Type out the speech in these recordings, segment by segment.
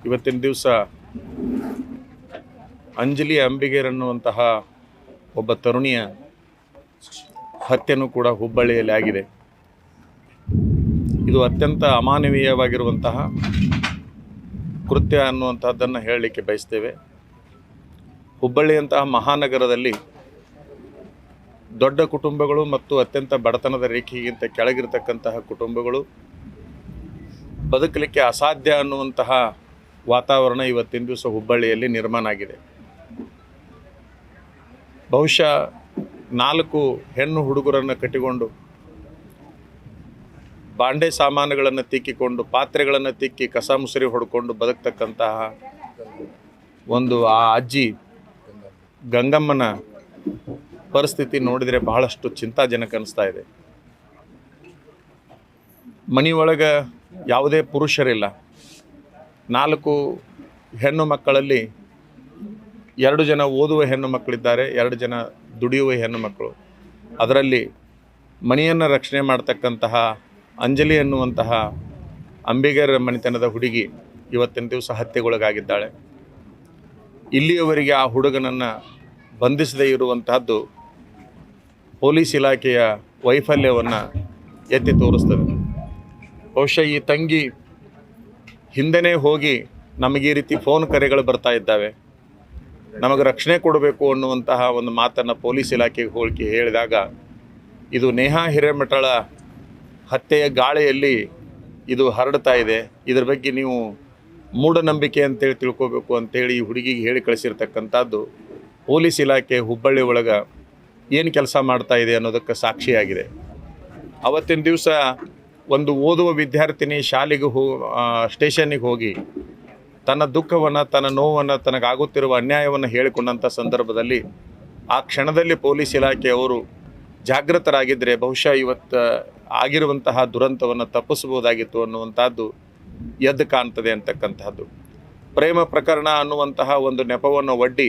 ಇವತ್ತಿನ ದಿವಸ ಅಂಜಲಿ ಅಂಬಿಗೇರ್ ಅನ್ನುವಂತಹ ಒಬ್ಬ ತರುಣಿಯ ಹತ್ಯೆನೂ ಕೂಡ ಹುಬ್ಬಳ್ಳಿಯಲ್ಲಿ ಆಗಿದೆ. ಇದು ಅತ್ಯಂತ ಅಮಾನವೀಯವಾಗಿರುವಂತಹ ಕೃತ್ಯ ಅನ್ನುವಂಥದ್ದನ್ನು ಹೇಳಲಿಕ್ಕೆ ಬಯಸ್ತೇವೆ. ಹುಬ್ಬಳ್ಳಿಯಂತಹ ಮಹಾನಗರದಲ್ಲಿ ದೊಡ್ಡ ಕುಟುಂಬಗಳು ಮತ್ತು ಅತ್ಯಂತ ಬಡತನದ ರೇಖೆಗಿಂತ ಕೆಳಗಿರತಕ್ಕಂತಹ ಕುಟುಂಬಗಳು ಬದುಕಲಿಕ್ಕೆ ಅಸಾಧ್ಯ ಅನ್ನುವಂತಹ ವಾತಾವರಣ ಇವತ್ತಿನ ದಿವಸ ಹುಬ್ಬಳ್ಳಿಯಲ್ಲಿ ನಿರ್ಮಾಣ ಆಗಿದೆ. ಬಹುಶಃ 4 ಹೆಣ್ಣು ಹುಡುಗರನ್ನು ಕಟ್ಟಿಕೊಂಡು ಬಾಂಡೆ ಸಾಮಾನುಗಳನ್ನು ತಿಕ್ಕಿಕೊಂಡು ಪಾತ್ರೆಗಳನ್ನು ತಿಕ್ಕಿ ಕಸ ಮುಸುರಿ ಹೊಡ್ಕೊಂಡು ಬದುಕ್ತಕ್ಕಂತಹ ಒಂದು ಆ ಅಜ್ಜಿ ಗಂಗಮ್ಮನ ಪರಿಸ್ಥಿತಿ ನೋಡಿದರೆ ಬಹಳಷ್ಟು ಚಿಂತಾಜನಕ ಅನಿಸ್ತಾ ಇದೆ. ಮನೆಯೊಳಗೆ ಯಾವುದೇ ಪುರುಷರಿಲ್ಲ. 4 ಹೆಣ್ಣು ಮಕ್ಕಳಲ್ಲಿ 2 ಜನ ಓದುವ ಹೆಣ್ಣು ಮಕ್ಕಳಿದ್ದಾರೆ, 2 ಜನ ದುಡಿಯುವ ಹೆಣ್ಣು ಮಕ್ಕಳು. ಅದರಲ್ಲಿ ಮನೆಯನ್ನು ರಕ್ಷಣೆ ಮಾಡ್ತಕ್ಕಂತಹ ಅಂಜಲಿ ಎನ್ನುವಂತಹ ಅಂಬಿಗರ್ ಮನೆತನದ ಹುಡುಗಿ ಇವತ್ತಿನ ದಿವಸ ಹತ್ಯೆಗೊಳಗಾಗಿದ್ದಾಳೆ. ಇಲ್ಲಿಯವರೆಗೆ ಆ ಹುಡುಗನನ್ನು ಬಂಧಿಸದೇ ಇರುವಂತಹದ್ದು ಪೊಲೀಸ್ ಇಲಾಖೆಯ ವೈಫಲ್ಯವನ್ನು ಎತ್ತಿ ತೋರಿಸ್ತದೆ. ಬಹುಶಃ ಈ ತಂಗಿ ಹಿಂದೆನೇ ಹೋಗಿ ನಮಗೆ ಈ ರೀತಿ ಫೋನ್ ಕರೆಗಳು ಬರ್ತಾ ಇದ್ದಾವೆ, ನಮಗೆ ರಕ್ಷಣೆ ಕೊಡಬೇಕು ಅನ್ನುವಂತಹ ಒಂದು ಮಾತನ್ನು ಪೊಲೀಸ್ ಇಲಾಖೆಗೆ ಹೋಲಿಕೆ ಹೇಳಿದಾಗ ಇದು ನೇಹಾ ಹಿರೇಮಠಳ ಹತ್ಯೆಯ ಗಾಳಿಯಲ್ಲಿ ಇದು ಹರಡ್ತಾ ಇದೆ, ಇದ್ರ ಬಗ್ಗೆ ನೀವು ಮೂಢನಂಬಿಕೆ ಅಂತೇಳಿ ತಿಳ್ಕೋಬೇಕು ಅಂತೇಳಿ ಈ ಹುಡುಗಿಗೆ ಹೇಳಿ ಕಳಿಸಿರ್ತಕ್ಕಂಥದ್ದು ಪೊಲೀಸ್ ಇಲಾಖೆ ಹುಬ್ಬಳ್ಳಿ ಒಳಗೆ ಏನು ಕೆಲಸ ಮಾಡ್ತಾ ಇದೆ ಅನ್ನೋದಕ್ಕೆ ಸಾಕ್ಷಿಯಾಗಿದೆ. ಅವತ್ತಿನ ದಿವಸ ಒಂದು ಓದುವ ವಿದ್ಯಾರ್ಥಿನಿ ಶಾಲೆಗೆ ಸ್ಟೇಷನ್ನಿಗೆ ಹೋಗಿ ತನ್ನ ದುಃಖವನ್ನು, ತನ್ನ ನೋವನ್ನು, ತನಗಾಗುತ್ತಿರುವ ಅನ್ಯಾಯವನ್ನು ಹೇಳಿಕೊಂಡಂಥ ಸಂದರ್ಭದಲ್ಲಿ ಆ ಕ್ಷಣದಲ್ಲಿ ಪೊಲೀಸ್ ಇಲಾಖೆಯವರು ಜಾಗೃತರಾಗಿದ್ದರೆ ಬಹುಶಃ ಇವತ್ತು ಆಗಿರುವಂತಹ ದುರಂತವನ್ನು ತಪ್ಪಿಸ್ಬೋದಾಗಿತ್ತು ಅನ್ನುವಂಥದ್ದು ಎದ್ದು ಕಾಣ್ತದೆ ಅಂತಕ್ಕಂಥದ್ದು. ಪ್ರೇಮ ಪ್ರಕರಣ ಅನ್ನುವಂತಹ ಒಂದು ನೆಪವನ್ನು ಒಡ್ಡಿ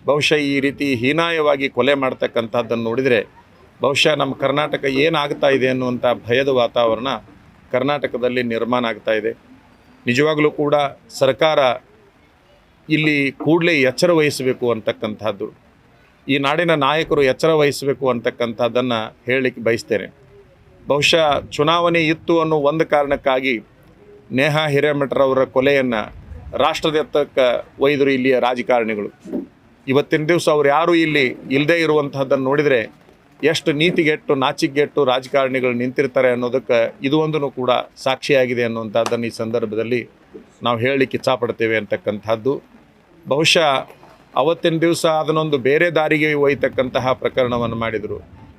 ಬಹುಶಃ ಈ ರೀತಿ ಹೀನಾಯವಾಗಿ ಕೊಲೆ ಮಾಡ್ತಕ್ಕಂಥದ್ದನ್ನು ನೋಡಿದರೆ ಬಹುಶಃ ನಮ್ಮ ಕರ್ನಾಟಕ ಏನಾಗ್ತಾ ಇದೆ ಅನ್ನುವಂಥ ಭಯದ ವಾತಾವರಣ ಕರ್ನಾಟಕದಲ್ಲಿ ನಿರ್ಮಾಣ ಆಗ್ತಾ ಇದೆ. ನಿಜವಾಗಲೂ ಕೂಡ ಸರ್ಕಾರ ಇಲ್ಲಿ ಕೂಡಲೇ ಎಚ್ಚರ ವಹಿಸಬೇಕು ಅಂತಕ್ಕಂಥದ್ದು, ಈ ನಾಡಿನ ನಾಯಕರು ಎಚ್ಚರ ವಹಿಸಬೇಕು ಅಂತಕ್ಕಂಥದ್ದನ್ನು ಹೇಳಲಿಕ್ಕೆ ಬಯಸ್ತೇನೆ. ಬಹುಶಃ ಚುನಾವಣೆ ಇತ್ತು ಅನ್ನೋ ಒಂದು ಕಾರಣಕ್ಕಾಗಿ ನೇಹಾ ಹಿರೇಮಠರವರ ಕೊಲೆಯನ್ನು ರಾಷ್ಟ್ರದತ್ತಕ್ಕೆ ಒಯ್ದರು ಇಲ್ಲಿಯ ರಾಜಕಾರಣಿಗಳು. ಇವತ್ತಿನ ದಿವಸ ಅವ್ರು ಯಾರೂ ಇಲ್ಲಿ ಇಲ್ಲದೇ ಇರುವಂತಹದ್ದನ್ನು ನೋಡಿದರೆ ಎಷ್ಟು ನೀತಿಗೆಟ್ಟು ನಾಚಿಕೆಗೆಟ್ಟು ರಾಜಕಾರಣಿಗಳು ನಿಂತಿರ್ತಾರೆ ಅನ್ನೋದಕ್ಕೆ ಇದು ಒಂದೂ ಕೂಡ ಸಾಕ್ಷಿಯಾಗಿದೆ ಅನ್ನುವಂಥದ್ದನ್ನು ಈ ಸಂದರ್ಭದಲ್ಲಿ ನಾವು ಹೇಳಲಿಕ್ಕೆ ಇಚ್ಛಾಪಡ್ತೇವೆ ಅಂತಕ್ಕಂಥದ್ದು. ಬಹುಶಃ ಅವತ್ತಿನ ದಿವಸ ಅದನ್ನೊಂದು ಬೇರೆ ದಾರಿಗೆ ಒಯ್ತಕ್ಕಂತಹ ಪ್ರಕರಣವನ್ನು ಮಾಡಿದರು.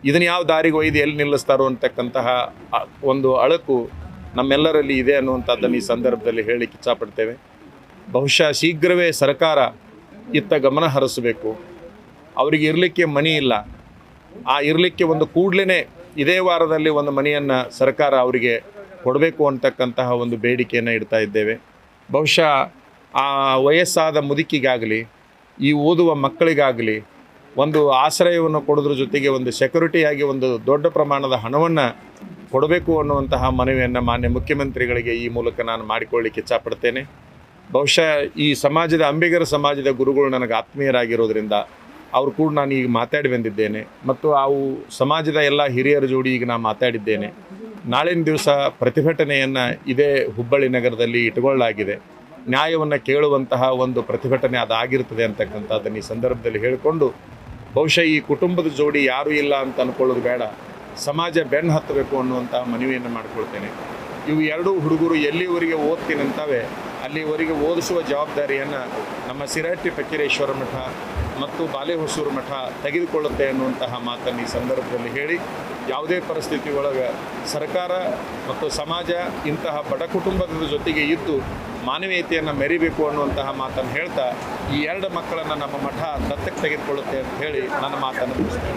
ಇದನ್ನು ಯಾವ ದಾರಿಗೆ ಒಯ್ದು ಎಲ್ಲಿ ನಿಲ್ಲಿಸ್ತಾರೋ ಅಂತಕ್ಕಂತಹ ಒಂದು ಅಳಕು ನಮ್ಮೆಲ್ಲರಲ್ಲಿ ಇದೆ ಅನ್ನುವಂಥದ್ದನ್ನು ಈ ಸಂದರ್ಭದಲ್ಲಿ ಹೇಳಲಿಕ್ಕೆ ಇಚ್ಛಾಪಡ್ತೇವೆ. ಬಹುಶಃ ಶೀಘ್ರವೇ ಸರ್ಕಾರ ಇತ್ತ ಗಮನ ಹರಿಸಬೇಕು. ಅವರಿಗೆ ಇರಲಿಕ್ಕೆ ಮನೆ ಇಲ್ಲ, ಆ ಇರಲಿಕ್ಕೆ ಒಂದು ಕೂಡಲೇ ಇದೇ ವಾರದಲ್ಲಿ ಒಂದು ಮನೆಯನ್ನು ಸರ್ಕಾರ ಅವರಿಗೆ ಕೊಡಬೇಕು ಅಂತಕ್ಕಂತಹ ಒಂದು ಬೇಡಿಕೆಯನ್ನು ಇಡ್ತಾ ಇದ್ದೇವೆ. ಬಹುಶಃ ಆ ವಯಸ್ಸಾದ ಮುದುಕಿಗಾಗಲಿ ಈ ಓದುವ ಮಕ್ಕಳಿಗಾಗಲಿ ಒಂದು ಆಶ್ರಯವನ್ನು ಕೊಡೋದ್ರ ಜೊತೆಗೆ ಒಂದು ಸೆಕ್ಯೂರಿಟಿಯಾಗಿ ಒಂದು ದೊಡ್ಡ ಪ್ರಮಾಣದ ಹಣವನ್ನು ಕೊಡಬೇಕು ಅನ್ನುವಂತಹ ಮನವಿಯನ್ನು ಮಾನ್ಯ ಮುಖ್ಯಮಂತ್ರಿಗಳಿಗೆ ಈ ಮೂಲಕ ನಾನು ಮಾಡಿಕೊಳ್ಳಿಕ್ಕೆ ಇಚ್ಛಾಪಡ್ತೇನೆ. ಬಹುಶಃ ಈ ಸಮಾಜದ ಅಂಬಿಗರ ಸಮಾಜದ ಗುರುಗಳು ನನಗೆ ಆತ್ಮೀಯರಾಗಿರೋದ್ರಿಂದ ಅವರು ಕೂಡ ನಾನು ಈಗ ಮಾತಾಡಿ ಬಂದಿದ್ದೇನೆ ಮತ್ತು ಅವು ಸಮಾಜದ ಎಲ್ಲ ಹಿರಿಯರ ಜೋಡಿ ಈಗ ನಾನು ಮಾತಾಡಿದ್ದೇನೆ. ನಾಳಿನ ದಿವಸ ಪ್ರತಿಭಟನೆಯನ್ನು ಇದೇ ಹುಬ್ಬಳ್ಳಿ ನಗರದಲ್ಲಿ ಇಟ್ಟುಕೊಳ್ಳಲಾಗಿದೆ. ನ್ಯಾಯವನ್ನು ಕೇಳುವಂತಹ ಒಂದು ಪ್ರತಿಭಟನೆ ಅದಾಗಿರ್ತದೆ ಅಂತಕ್ಕಂಥದ್ದನ್ನು ಈ ಸಂದರ್ಭದಲ್ಲಿ ಹೇಳಿಕೊಂಡು ಬಹುಶಃ ಈ ಕುಟುಂಬದ ಜೋಡಿ ಯಾರೂ ಇಲ್ಲ ಅಂತ ಅಂದ್ಕೊಳ್ಳೋದು ಬೇಡ, ಸಮಾಜ ಬೆನ್ನು ಹತ್ತಬೇಕು ಅನ್ನುವಂಥ ಮನವಿಯನ್ನು ಮಾಡಿಕೊಳ್ತೇನೆ. ಇವು 2 ಹುಡುಗರು ಎಲ್ಲಿವರೆಗೆ ಓದ್ತೀನಂತವೆ ಅಲ್ಲಿವರೆಗೆ ಓದಿಸುವ ಜವಾಬ್ದಾರಿಯನ್ನು ನಮ್ಮ ಸಿರಹಟ್ಟಿ ಫಕೀರೇಶ್ವರ ಮಠ ಮತ್ತು ಬಾಲೆಹೊಸೂರು ಮಠ ತೆಗೆದುಕೊಳ್ಳುತ್ತೆ ಅನ್ನುವಂತಹ ಮಾತನ್ನು ಈ ಸಂದರ್ಭದಲ್ಲಿ ಹೇಳಿ, ಯಾವುದೇ ಪರಿಸ್ಥಿತಿ ಒಳಗೆ ಸರ್ಕಾರ ಮತ್ತು ಸಮಾಜ ಇಂತಹ ಬಡ ಕುಟುಂಬದ ಜೊತೆಗೆ ಇದ್ದು ಮಾನವೀಯತೆಯನ್ನು ಮೆರಿಬೇಕು ಅನ್ನುವಂತಹ ಮಾತನ್ನು ಹೇಳ್ತಾ ಈ 2 ಮಕ್ಕಳನ್ನು ನಮ್ಮ ಮಠ ದತ್ತಕ್ಕೆ ತೆಗೆದುಕೊಳ್ಳುತ್ತೆ ಅಂತ ಹೇಳಿ ನನ್ನ ಮಾತನ್ನು ಮುಗಿಸ್ತೇನೆ.